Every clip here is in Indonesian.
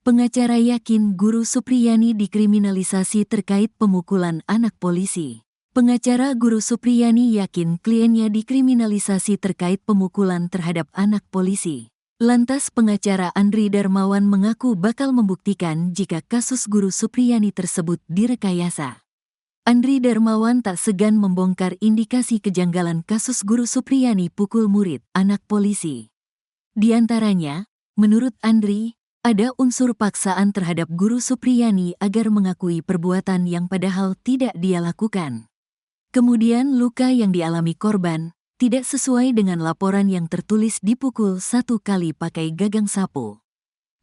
Pengacara yakin Guru Supriyani dikriminalisasi terkait pemukulan anak polisi. Pengacara Guru Supriyani yakin kliennya dikriminalisasi terkait pemukulan terhadap anak polisi. Lantas pengacara Andri Darmawan mengaku bakal membuktikan jika kasus Guru Supriyani tersebut direkayasa. Andri Darmawan tak segan membongkar indikasi kejanggalan kasus Guru Supriyani pukul murid anak polisi. Di antaranya, menurut Andri, ada unsur paksaan terhadap Guru Supriyani agar mengakui perbuatan yang padahal tidak dia lakukan. Kemudian luka yang dialami korban tidak sesuai dengan laporan yang tertulis dipukul 1 kali pakai gagang sapu.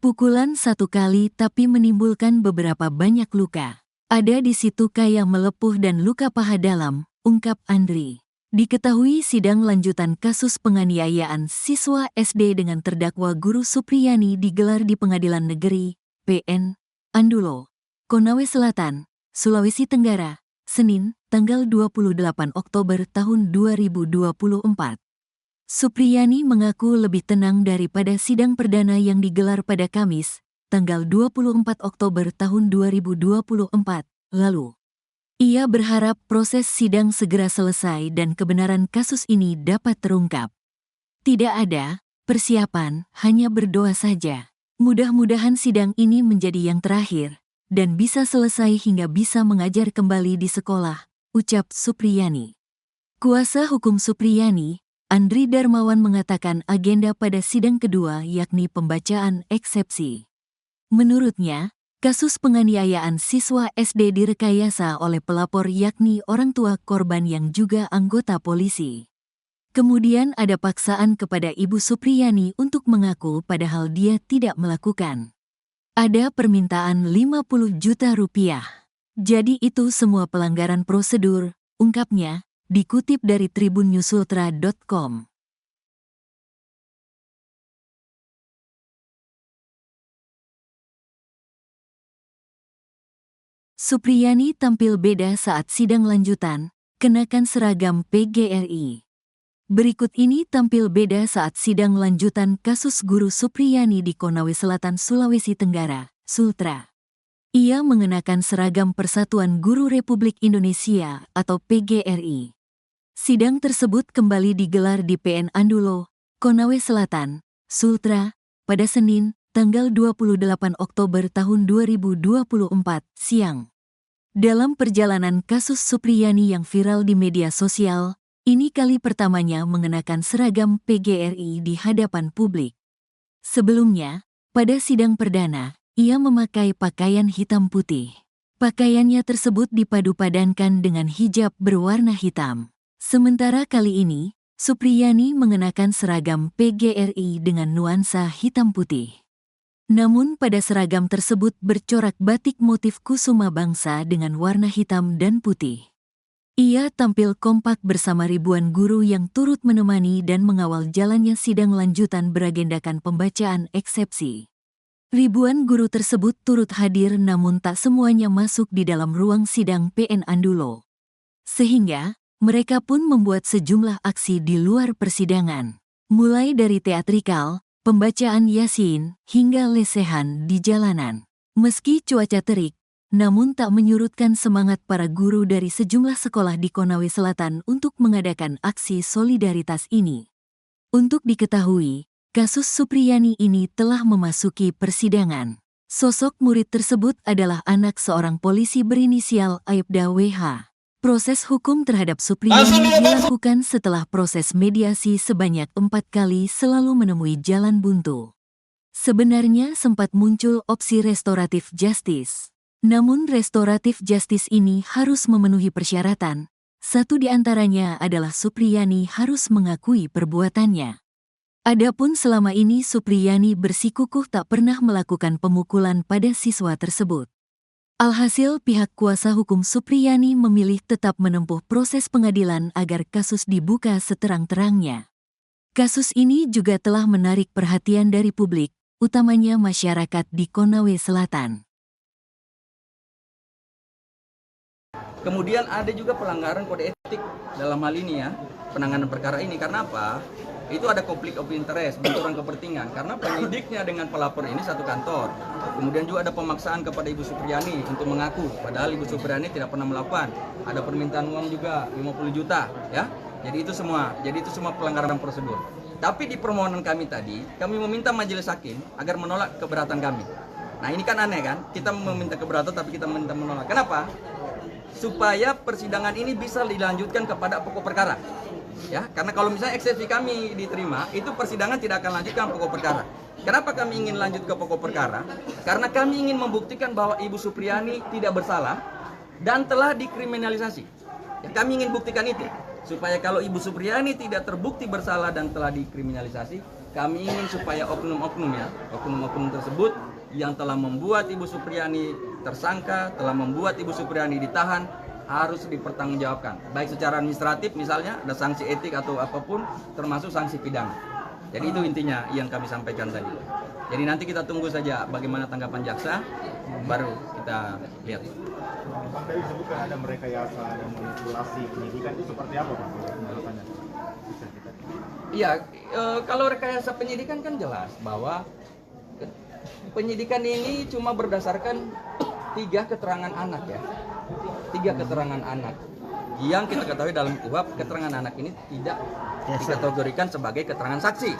Pukulan 1 kali tapi menimbulkan beberapa banyak luka. Ada di situ kayak melepuh dan luka paha dalam, ungkap Andri. Diketahui sidang lanjutan kasus penganiayaan siswa SD dengan terdakwa Guru Supriyani digelar di Pengadilan Negeri, PN, Andulo, Konawe Selatan, Sulawesi Tenggara, Senin, tanggal 28 Oktober tahun 2024. Supriyani mengaku lebih tenang daripada sidang perdana yang digelar pada Kamis, tanggal 24 Oktober tahun 2024, lalu. Ia berharap proses sidang segera selesai dan kebenaran kasus ini dapat terungkap. Tidak ada persiapan, hanya berdoa saja. Mudah-mudahan sidang ini menjadi yang terakhir dan bisa selesai hingga bisa mengajar kembali di sekolah, ucap Supriyani. Kuasa hukum Supriyani, Andri Darmawan mengatakan agenda pada sidang kedua yakni pembacaan eksepsi. Menurutnya, kasus penganiayaan siswa SD direkayasa oleh pelapor yakni orang tua korban yang juga anggota polisi. Kemudian ada paksaan kepada Ibu Supriyani untuk mengaku padahal dia tidak melakukan. Ada permintaan 50 juta rupiah. Jadi itu semua pelanggaran prosedur, ungkapnya, dikutip dari tribunnyusultra.com. Supriyani tampil beda saat sidang lanjutan, kenakan seragam PGRI. Berikut ini tampil beda saat sidang lanjutan kasus Guru Supriyani di Konawe Selatan, Sulawesi Tenggara, Sultra. Ia mengenakan seragam Persatuan Guru Republik Indonesia atau PGRI. Sidang tersebut kembali digelar di PN Andulo, Konawe Selatan, Sultra, pada Senin, tanggal 28 Oktober tahun 2024, siang. Dalam perjalanan kasus Supriyani yang viral di media sosial, ini kali pertamanya mengenakan seragam PGRI di hadapan publik. Sebelumnya, pada sidang perdana, ia memakai pakaian hitam putih. Pakaiannya tersebut dipadu-padankan dengan hijab berwarna hitam. Sementara kali ini, Supriyani mengenakan seragam PGRI dengan nuansa hitam putih. Namun pada seragam tersebut bercorak batik motif kusuma bangsa dengan warna hitam dan putih. Ia tampil kompak bersama ribuan guru yang turut menemani dan mengawal jalannya sidang lanjutan beragendakan pembacaan eksepsi. Ribuan guru tersebut turut hadir namun tak semuanya masuk di dalam ruang sidang PN Andulo. Sehingga, mereka pun membuat sejumlah aksi di luar persidangan. Mulai dari teatrikal, pembacaan Yasin, hingga lesehan di jalanan. Meski cuaca terik, namun tak menyurutkan semangat para guru dari sejumlah sekolah di Konawe Selatan untuk mengadakan aksi solidaritas ini. Untuk diketahui, kasus Supriyani ini telah memasuki persidangan. Sosok murid tersebut adalah anak seorang polisi berinisial Aibda WH. Proses hukum terhadap Supriyani dilakukan setelah proses mediasi sebanyak 4 kali selalu menemui jalan buntu. Sebenarnya sempat muncul opsi restoratif justice. Namun restoratif justice ini harus memenuhi persyaratan. Satu di antaranya adalah Supriyani harus mengakui perbuatannya. Adapun selama ini Supriyani bersikukuh tak pernah melakukan pemukulan pada siswa tersebut. Alhasil pihak kuasa hukum Supriyani memilih tetap menempuh proses pengadilan agar kasus dibuka seterang-terangnya. Kasus ini juga telah menarik perhatian dari publik, utamanya masyarakat di Konawe Selatan. Kemudian ada juga pelanggaran kode etik dalam hal ini ya, penanganan perkara ini. Karena apa? itu ada konflik of interest, benturan kepentingan karena penyidiknya dengan pelapor ini satu kantor. Kemudian juga ada pemaksaan kepada Ibu Supriyani untuk mengaku, padahal Ibu Supriyani tidak pernah melakukan. Ada permintaan uang juga 50 juta, ya. Jadi itu semua pelanggaran prosedur. Tapi di permohonan kami tadi, kami meminta majelis hakim agar menolak keberatan kami. Nah ini kan aneh kan, kita meminta keberatan tapi kita meminta menolak. Kenapa? Supaya persidangan ini bisa dilanjutkan kepada pokok perkara. Ya, karena kalau misalnya eksepsi kami diterima, itu persidangan tidak akan lanjut ke pokok perkara. Kenapa kami ingin lanjut ke pokok perkara? Karena kami ingin membuktikan bahwa Ibu Supriyani tidak bersalah dan telah dikriminalisasi. Ya, kami ingin buktikan itu. Supaya kalau Ibu Supriyani tidak terbukti bersalah dan telah dikriminalisasi, kami ingin supaya oknum-oknum tersebut yang telah membuat Ibu Supriyani tersangka, telah membuat Ibu Supriyani ditahan, harus dipertanggungjawabkan. Baik secara administratif misalnya, ada sanksi etik atau apapun, termasuk sanksi pidana. Jadi itu intinya yang kami sampaikan tadi. Jadi nanti kita tunggu saja bagaimana tanggapan jaksa, baru kita lihat. Bang Dewi disebutkan ada merekayasa dan manipulasi penyidikan, itu seperti apa Bang? Iya, kalau rekayasa penyidikan kan jelas bahwa penyidikan ini cuma berdasarkan 3 keterangan anak ya. 3 keterangan anak yang kita ketahui dalam KUHP, keterangan anak ini tidak dikategorikan sebagai keterangan saksi.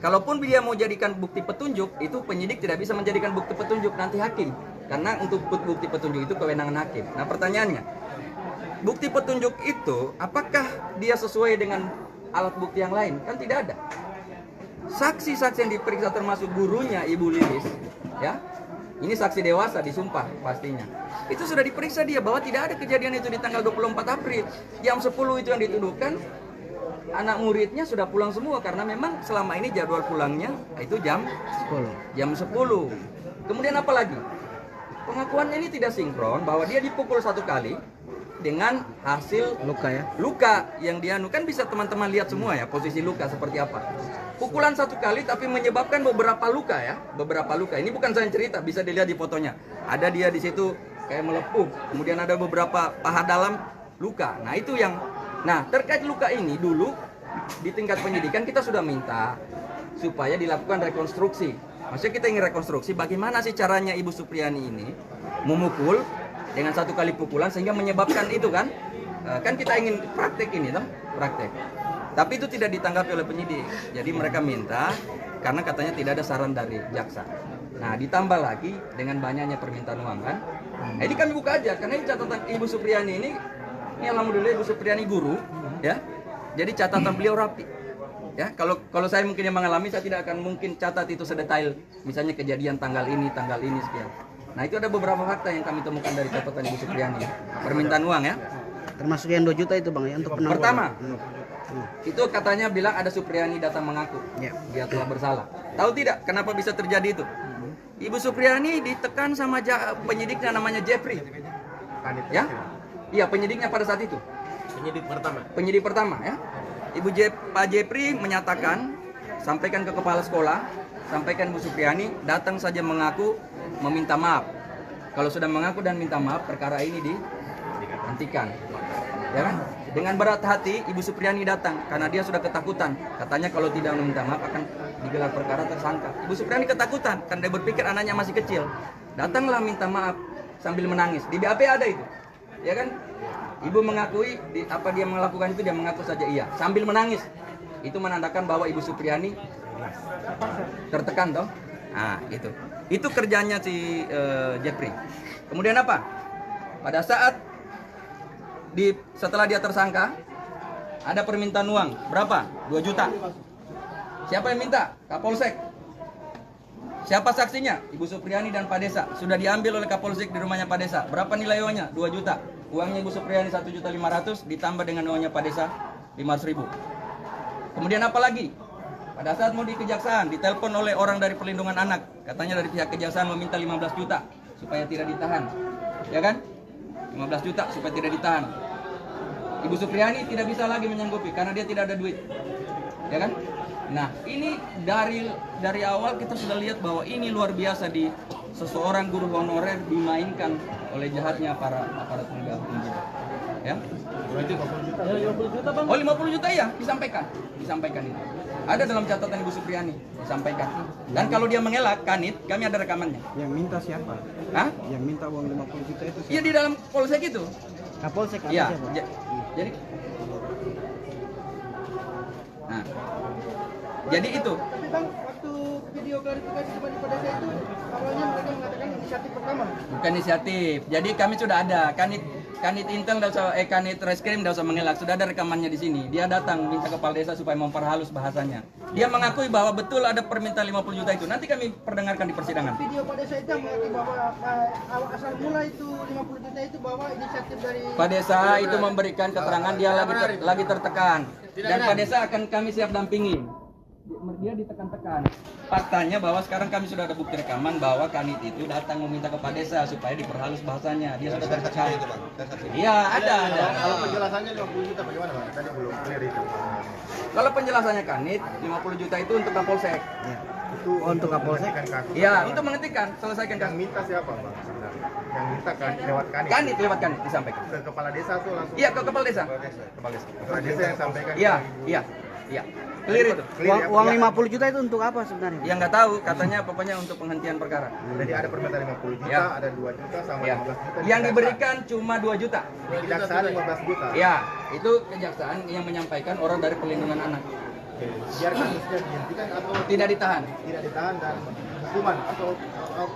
Kalaupun dia mau jadikan bukti petunjuk, itu penyidik tidak bisa menjadikan bukti petunjuk, nanti hakim. Karena untuk bukti petunjuk itu kewenangan hakim. Nah pertanyaannya, bukti petunjuk itu apakah dia sesuai dengan alat bukti yang lain? Kan tidak ada. Saksi-saksi yang diperiksa termasuk gurunya Ibu Lilis, ya, ini saksi dewasa disumpah pastinya. Itu sudah diperiksa dia bahwa tidak ada kejadian itu di tanggal 24 April. Jam 10 itu yang dituduhkan, anak muridnya sudah pulang semua karena memang selama ini jadwal pulangnya itu jam 10. Kemudian apa lagi? Pengakuannya ini tidak sinkron bahwa dia dipukul 1 kali dengan hasil luka yang dia kan bisa teman-teman lihat semua ya posisi luka seperti apa. Pukulan 1 kali tapi menyebabkan beberapa luka ya, beberapa luka. Ini bukan saya cerita, bisa dilihat di fotonya. Ada dia di situ kayak melepuh, kemudian ada beberapa paha dalam luka. Nah itu yang, nah terkait luka ini dulu di tingkat penyidikan kita sudah minta supaya dilakukan rekonstruksi. Maksudnya kita ingin rekonstruksi bagaimana sih caranya Ibu Supriyani ini memukul dengan 1 kali pukulan sehingga menyebabkan itu kan. Kan kita ingin praktek ini toh, praktek. Tapi itu tidak ditanggapi oleh penyidik. Jadi mereka minta karena katanya tidak ada saran dari jaksa. Nah ditambah lagi dengan banyaknya permintaan uang kan. Nah, ini kami buka aja karena ini catatan Ibu Supriyani ini alhamdulillah Ibu Supriyani guru ya. Jadi catatan beliau rapi. Ya, kalau saya mungkin yang mengalami, saya tidak akan mungkin catat itu sedetail misalnya kejadian tanggal ini sekian. Nah, itu ada beberapa fakta yang kami temukan dari catatan Ibu Supriyani. Permintaan uang ya. Termasuk yang 2 juta itu Bang ya untuk penangguhan. Pertama, itu katanya bilang ada Supriyani datang mengaku dia telah bersalah. Tahu tidak kenapa bisa terjadi itu? Ibu Supriyani ditekan sama penyidiknya namanya Jeffrey. Ya? Iya, penyidiknya pada saat itu. Penyidik pertama ya. Pak Jeffrey menyatakan, sampaikan ke kepala sekolah, sampaikan Bu Supriyani datang saja mengaku meminta maaf. Kalau sudah mengaku dan minta maaf, perkara ini dihentikan. Ya kan? Dengan berat hati Ibu Supriyani datang karena dia sudah ketakutan. Katanya kalau tidak meminta maaf akan digelar perkara tersangka. Ibu Supriyani ketakutan karena dia berpikir anaknya masih kecil. Datanglah minta maaf sambil menangis. Di BAP ada itu. Ya kan? Ibu mengakui apa dia melakukan itu, dia mengaku saja iya sambil menangis. Itu menandakan bahwa Ibu Supriyani tertekan toh. Nah, itu kerjanya si Jeffrey. Kemudian apa? Pada saat setelah dia tersangka, ada permintaan uang. Berapa? 2 juta. Siapa yang minta? Kapolsek. Siapa saksinya? Ibu Supriyani dan Pak Desa. Sudah diambil oleh Kapolsek di rumahnya Pak Desa. Berapa nilai uangnya? 2 juta. Uangnya Ibu Supriyani 1.500.000 ditambah dengan uangnya Pak Desa 500.000. Kemudian apa lagi? Pada saat mau di kejaksaan, ditelepon oleh orang dari perlindungan anak. Katanya dari pihak kejaksaan meminta 15 juta supaya tidak ditahan. Ya kan? 15 juta supaya tidak ditahan. Ibu Supriyani tidak bisa lagi menyanggupi karena dia tidak ada duit. Ya kan? Nah, ini dari awal kita sudah lihat bahwa ini luar biasa di seseorang guru honorer dimainkan oleh jahatnya para aparat penegak hukum kita. Ya? 50 juta, Bang. Oh, 50 juta ya, disampaikan itu. Ada dalam catatan Ibu Supriyani disampaikan. Dan kalau dia mengelak kanit, kami ada rekamannya. Yang minta siapa? Hah? Yang minta uang 50 juta itu Iya di dalam polsek itu. Kapolsek apa Iya. siapa? Jadi Nah. Jadi itu. Tapi Bang, waktu video klarifikasi kepada desa itu awalnya mereka mengatakan inisiatif pertama. Bukan inisiatif. Jadi kami sudah ada kanit Intel kanit Reskrim tidak usah mengelak. Sudah ada rekamannya di sini. Dia datang minta kepala desa supaya memperhalus bahasanya. Dia mengakui bahwa betul ada permintaan 50 juta itu. Nanti kami perdengarkan di persidangan. Video pada desa itu yang mengakui bahwa awal asal mula itu 50 juta itu bahwa inisiatif dari Pak Desa itu memberikan keterangan dia lagi tertekan. Dan Pak Desa akan kami siap dampingi. Dia ditekan-tekan. Faktanya bahwa sekarang kami sudah ada bukti rekaman bahwa kanit itu datang meminta ke Pak Desa supaya diperhalus bahasanya. Dia sudah tertekan. Iya, ada. Kalau penjelasannya 50 juta bagaimana Bang? Tadi belum clear itu. Kalau penjelasannya kanit, 50 juta itu untuk Kapolsek. Itu untuk Kapolsek? menghentikan kasus. Iya, untuk menghentikan, selesaikan Yang kasus. minta siapa Bang? Sebenarnya? Yang minta kan lewat kanit. Kanit lewat kanit disampaikan. Ke kepala desa tuh langsung. Iya, ke kepala desa. Kepala desa. Kepala desa yang sampaikan. Iya, iya, iya. Clear itu. Clear ya? Uang 50 juta itu untuk apa sebenarnya? Yang nggak tahu, katanya pokoknya untuk penghentian perkara. Jadi ada permintaan 50 juta, Ya. ada 2 juta sama Ya. 15 juta. Yang diberikan cuma 2 juta. Di kejaksaan 15 juta. Ya, itu kejaksaan yang menyampaikan orang dari perlindungan anak. Oke. Biar kasusnya dihentikan atau Tidak ditahan. tidak ditahan dan hukuman atau